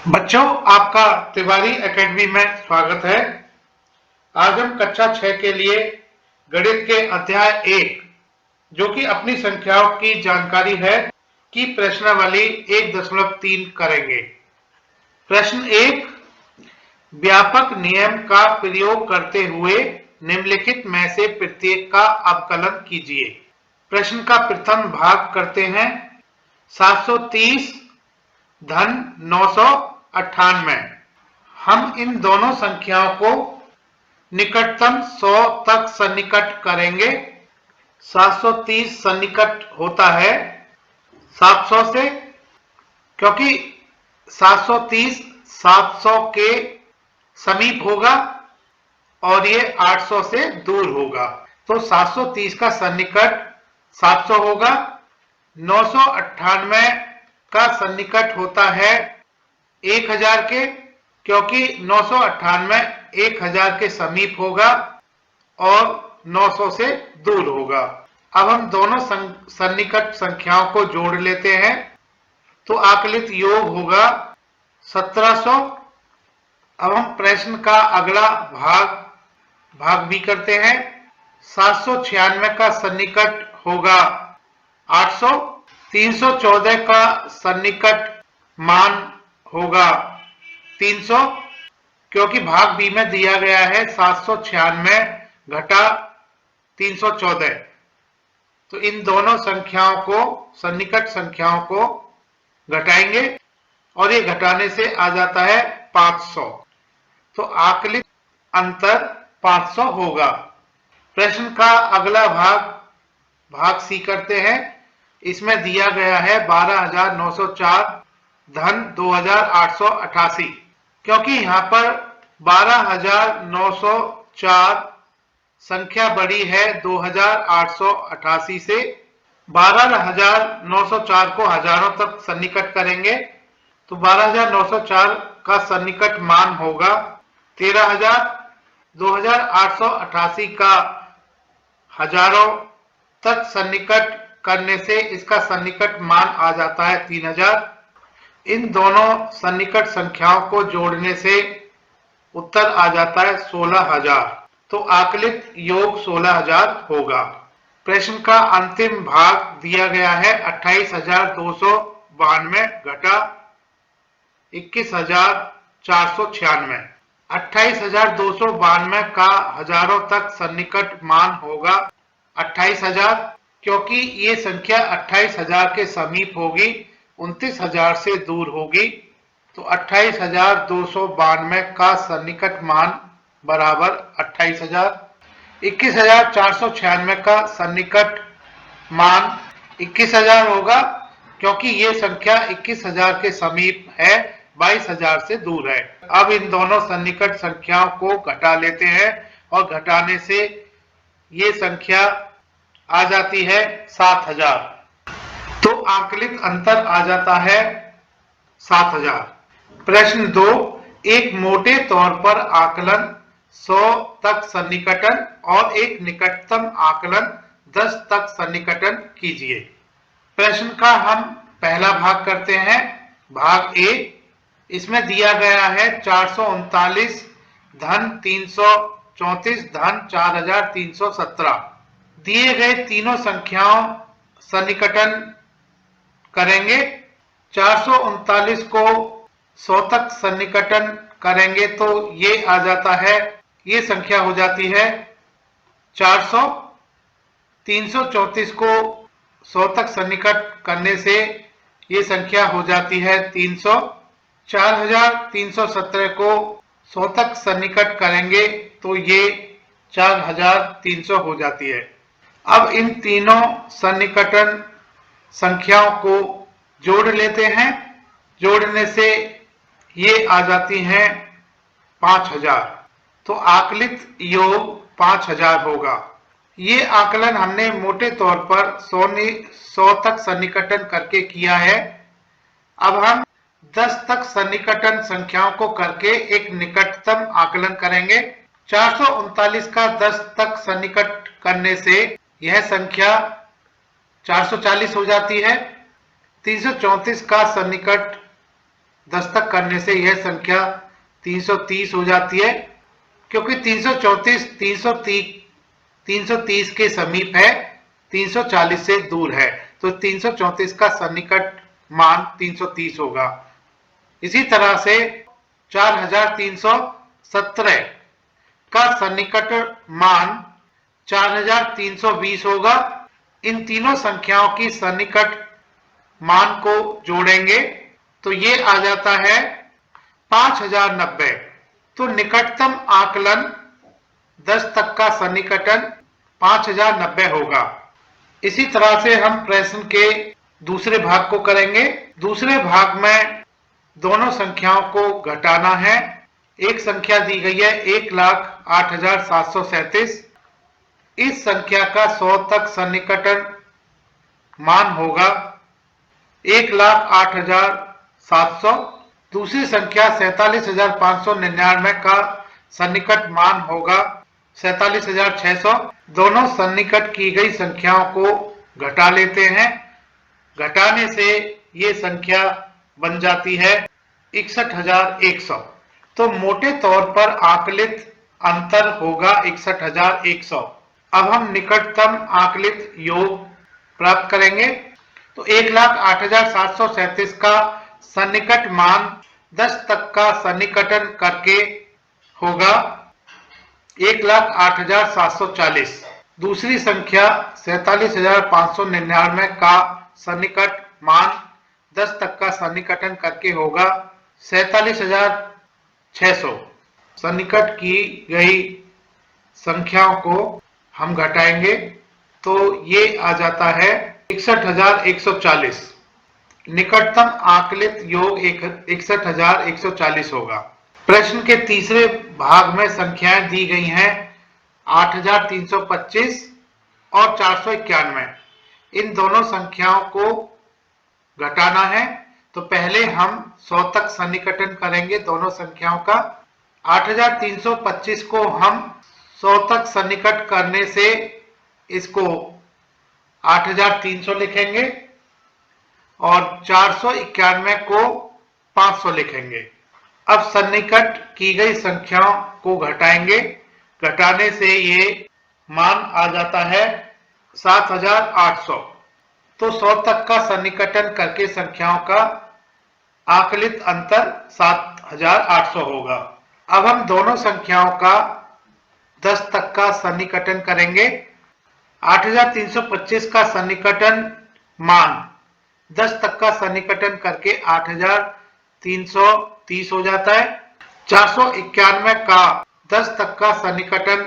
बच्चों, आपका तिवारी एकेडमी में स्वागत है। आज हम कक्षा 6 के लिए गणित के अध्याय 1 जो कि अपनी संख्याओं की जानकारी है की प्रश्नावली 1.3 करेंगे। प्रश्न 1, व्यापक नियम का प्रयोग करते हुए निम्नलिखित में से प्रत्येक का अवकलन कीजिए। प्रश्न का प्रथम भाग करते हैं। 730 धन 998। हम इन दोनों संख्याओं को निकटतम 100 तक सन्निकट करेंगे। 730 सन्निकट होता है 700 से, क्योंकि 730 700 के समीप होगा और ये 800 से दूर होगा, तो 730 का सन्निकट 700 होगा। 998 का सन्निकट होता है 1000 के, क्योंकि 998 1000 के समीप होगा और 900 से दूर होगा। अब हम दोनों सन्निकट संख्याओं को जोड़ लेते हैं, तो आकलित योग होगा 1700। अब हम प्रश्न का अगला भाग भी करते हैं। 796 का सन्निकट होगा 800। 314 का सन्निकट मान होगा 300, क्योंकि भाग बी में दिया गया है 796 घटा 314। तो इन दोनों संख्याओं को, सन्निकट संख्याओं को घटाएंगे और ये घटाने से आ जाता है 500, तो आकलित अंतर 500 होगा। प्रश्न का अगला भाग सी करते हैं। इसमें दिया गया है 12904 धन 2888। क्योंकि यहाँ पर 12904 संख्या बड़ी है 2888 से, 12904 को हजारों तक सन्निकट करेंगे, तो 12904 का सन्निकट मान होगा 13000। 2888 का हजारों तक सन्निकट करने से इसका सन्निकट मान आ जाता है 3000। इन दोनों सन्निकट संख्याओं को जोड़ने से उत्तर आ जाता है 16000, तो आकलित योग 16000 होगा। प्रश्न का अंतिम भाग दिया गया है 28292 घटा 21496। 28292 का हजारों तक सन्निकट मान होगा 28000, क्योंकि ये संख्या 28000 के समीप होगी, 29000 से दूर होगी, तो 28292 का सन्निकट मान बराबर 28000। 21496 का सन्निकट मान 21000 होगा, क्योंकि ये संख्या 21000 के समीप है, 22000 से दूर है। अब इन दोनों सन्निकट संख्याओं को घटा लेते हैं और घटाने से ये संख्या आ जाती है 7000, तो आकलित अंतर आ जाता है 7000। प्रश्न 2, एक मोटे तौर पर आकलन 100 तक सन्निकटन और एक निकटतम आकलन 10 तक सन्निकटन कीजिए। प्रश्न का हम पहला भाग करते हैं। भाग ए, इसमें दिया गया है 439 धन 334 धन 4317। दिए गए तीनों संख्याओं सन्निकटन करेंगे। 439 को 100 तक सन्निकटन करेंगे तो ये आ जाता है, ये संख्या हो जाती है 400। 334 को 100 तक सन्निकट करने से ये संख्या हो जाती है 300। 4317 को 100 तक सन्निकट करेंगे तो ये 4300 हो जाती है। अब इन तीनों सन्निकटन संख्याओं को जोड़ लेते हैं। जोड़ने से ये आ जाती हैं 5000, तो आकलित योग 5000 होगा। ये आकलन हमने मोटे तौर पर 100 तक सन्निकटन करके किया है। अब हम 10 तक सन्निकटन संख्याओं को करके एक निकटतम आकलन करेंगे। 439 का 10 तक सन्निकट करने से यह संख्या 440 हो जाती है। 334 का सन्निकट 10 तक करने से यह संख्या 330 हो जाती है, क्योंकि 330 के समीप है, 340 से दूर है, तो 334 का सन्निकट मान 330 होगा। इसी तरह से 4317 का सन्निकट मान 4320 होगा। इन तीनों संख्याओं की सन्निकट मान को जोड़ेंगे तो ये आ जाता है 5090। तो निकटतम आकलन 10 तक का सन्निकटन 5090 होगा। इसी तरह से हम प्रश्न के दूसरे भाग को करेंगे। दूसरे भाग में दोनों संख्याओं को घटाना है। एक संख्या दी गई है 1,08,737। इस संख्या का 100 तक सन्निकटन मान होगा 1,08,700। दूसरी संख्या 47,599 का सन्निकट मान होगा 47,600। दोनों सन्निकट की गई संख्याओं को घटा लेते हैं। घटाने से ये संख्या बन जाती है 61,100। तो मोटे तौर पर आकलित अंतर होगा 61,100। अब हम निकटतम आकलित योग प्राप्त करेंगे। तो 1,08,737 का सन्निकट मान 10 तक का सन्निकटन करके होगा 1,08,740। दूसरी संख्या 47,599 का सन्निकट मान 10 तक का सन्निकटन करके होगा 47,600। सन्निकट की गई संख्याओं को हम घटाएंगे तो ये आ जाता है 61,140। निकटतम आकलित योग 61,140 होगा। प्रश्न के तीसरे भाग में संख्याएं दी गई हैं 8,325 और 491। इन दोनों संख्याओं को घटाना है। तो पहले हम 100 तक सन्निकटन करेंगे दोनों संख्याओं का। 8,325 को हम 100 तक सन्निकट करने से इसको 8,300 लिखेंगे और 491 को 500 लिखेंगे। अब सन्निकट की गई संख्याओं को घटाएंगे। घटाने से ये मान आ जाता है 7,800। तो 100 तक का सन्निकटन करके संख्याओं का आकलित अंतर 7,800 होगा। अब हम दोनों संख्याओं का 10 तक का सन्निकटन करेंगे। 8,325 का सन्निकटन मान 10 तक का सन्निकटन करके 8,330 हो जाता है। 491 का 10 तक का सन्निकटन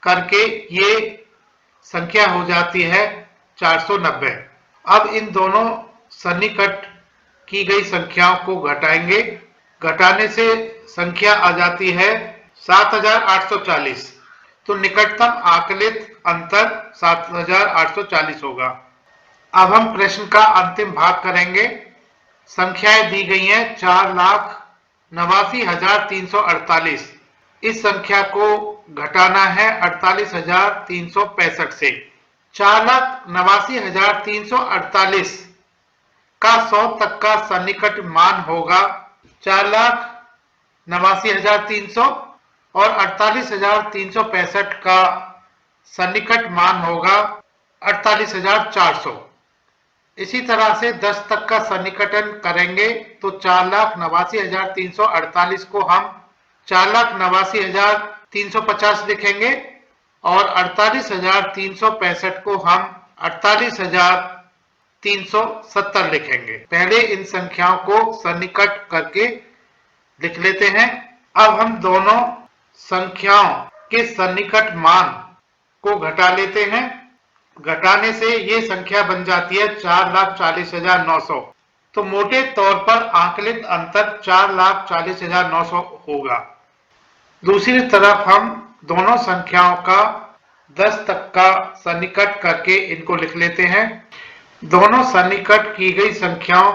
करके ये संख्या हो जाती है 490। अब इन दोनों सन्निकट की गई संख्याओं को घटाएंगे। घटाने से संख्या आ जाती है 7,840। तो निकटतम आकलित अंतर 7,840 होगा। अब हम प्रश्न का अंतिम भाग करेंगे। संख्याएं दी गई हैं 4,89,348। इस संख्या को घटाना है 48,365 से। 4,89,348 का 100 तक का सन्निकट मान होगा 4,89,300 और 48,365 का सन्निकट मान होगा 48,400। इसी तरह से 10 तक का सन्निकटन करेंगे तो 4,89,348 को हम 4,89,350 लिखेंगे और 48,365 को हम 48,370 लिखेंगे। पहले इन संख्याओं को सन्निकट करके लिख लेते हैं। अब हम दोनों संख्याओं के सन्निकट मान को घटा लेते हैं। घटाने से ये संख्या बन जाती है 4,40,900। तो मोटे तौर पर आकलित अंतर 4,40,900 होगा। दूसरी तरफ हम दोनों संख्याओं का 10 तक का सन्निकट करके इनको लिख लेते हैं। दोनों सन्निकट की गई संख्याओं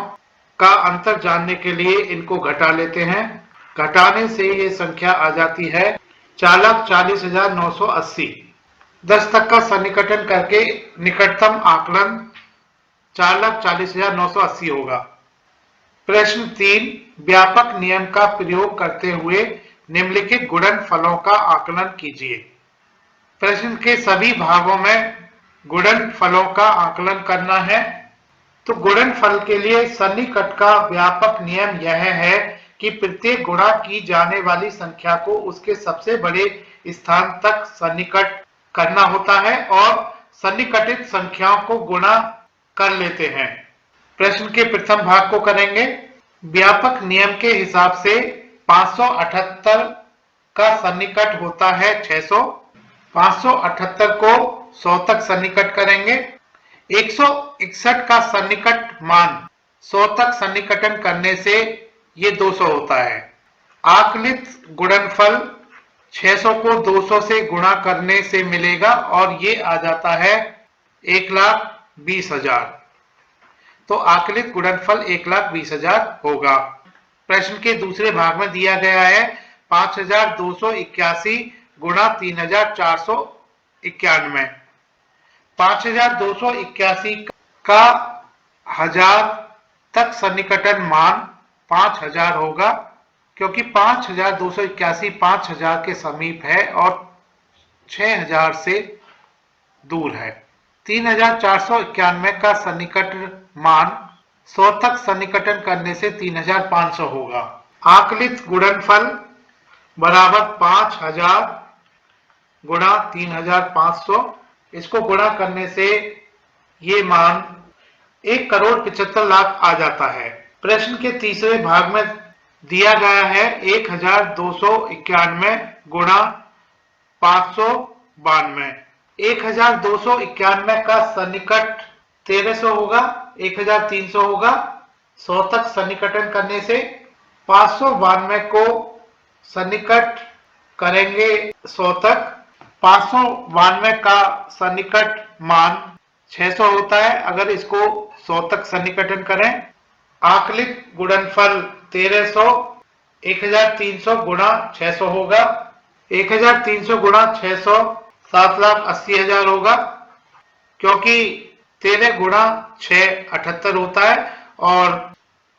का अंतर जानने के लिए इनको घटा लेते हैं। घटाने से ये संख्या आ जाती है 4,40,980। 10 तक का सन्निकटन करके निकटतम आकलन 4,40,980 होगा। प्रश्न 3, व्यापक नियम का प्रयोग करते हुए निम्नलिखित गुणनफलों का आकलन कीजिए। प्रश्न के सभी भागों में गुणनफलों का आकलन करना है। तो गुणनफल के लिए सन्निकट का व्यापक नियम यह है कि प्रत्येक गुणा की जाने वाली संख्या को उसके सबसे बड़े स्थान तक सन्निकट करना होता है और सन्निकटित संख्याओं को गुणा कर लेते हैं। प्रश्न के प्रथम भाग को करेंगे। व्यापक नियम के हिसाब से 578 का सन्निकट होता है 600। 578 को 100 तक सन्निकट करेंगे। 161 का सन्निकट मान 100 तक सन्निकटन करने से ये 200 होता है। आकलित गुणनफल 600 को 200 से गुणा करने से मिलेगा और ये आ जाता है 1,20,000। तो आकलित गुणनफल 1,20,000 होगा। प्रश्न के दूसरे भाग में दिया गया है 5,281 गुणा 3,491। 5,281 का 1000 तक सन्निकटन मान 5,000 होगा, क्योंकि 5,281 5,000 के समीप है और 6,000 से दूर है। 3,491 का सन्निकट मान 100 तक सन्निकटन करने से 3,500 होगा। आकलित गुणनफल बराबर 5,000 गुणा 3,500। इसको गुणा करने से ये मान 1,75,00,000 आ जाता है। प्रश्न के तीसरे भाग में दिया गया है 1,291 गुणा 592। 1,291 का सन्निकट 1300 होगा, 1,300 होगा। 100 तक सन्निकटन करने से 592 को सन्निकट करेंगे 100 तक। 592 का सन्निकट मान 600 होता है अगर इसको 100 तक सन्निकटन करें। आकलित गुणनफल 1300 1,300 गुणा 600 होगा। 1,300 गुणा 600 7,80,000 होगा, क्योंकि 13 गुणा 6 78 होता है और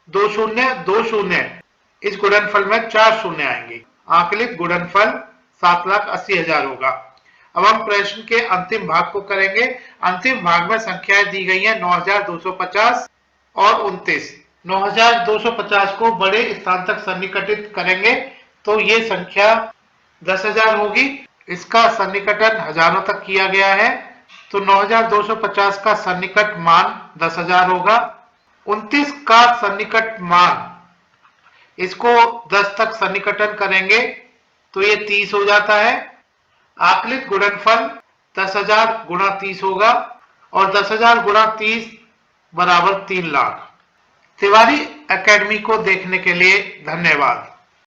2 शून्य 2 शून्य, इस गुणनफल में 4 शून्य आएंगे। आकलित गुणनफल 7,80,000 होगा। अब हम प्रश्न के अंतिम भाग को करेंगे। अंतिम भाग में संख्याएं दी गई हैं 9,250 और 29। 9,250 को बड़े स्थान तक सन्निकटित करेंगे तो ये संख्या 10,000 होगी। इसका सन्निकटन हजारों तक किया गया है, तो 9,250 का सन्निकट मान 10,000 होगा। 29 का सन्निकट मान, इसको 10 तक सन्निकटन करेंगे तो ये 30 हो जाता है। आकलित गुणनफल 10,000 गुणा 30 होगा और 10,000 गुणा 30 बराबर 3 लाख। तिवारी एकेडमी को देखने के लिए धन्यवाद।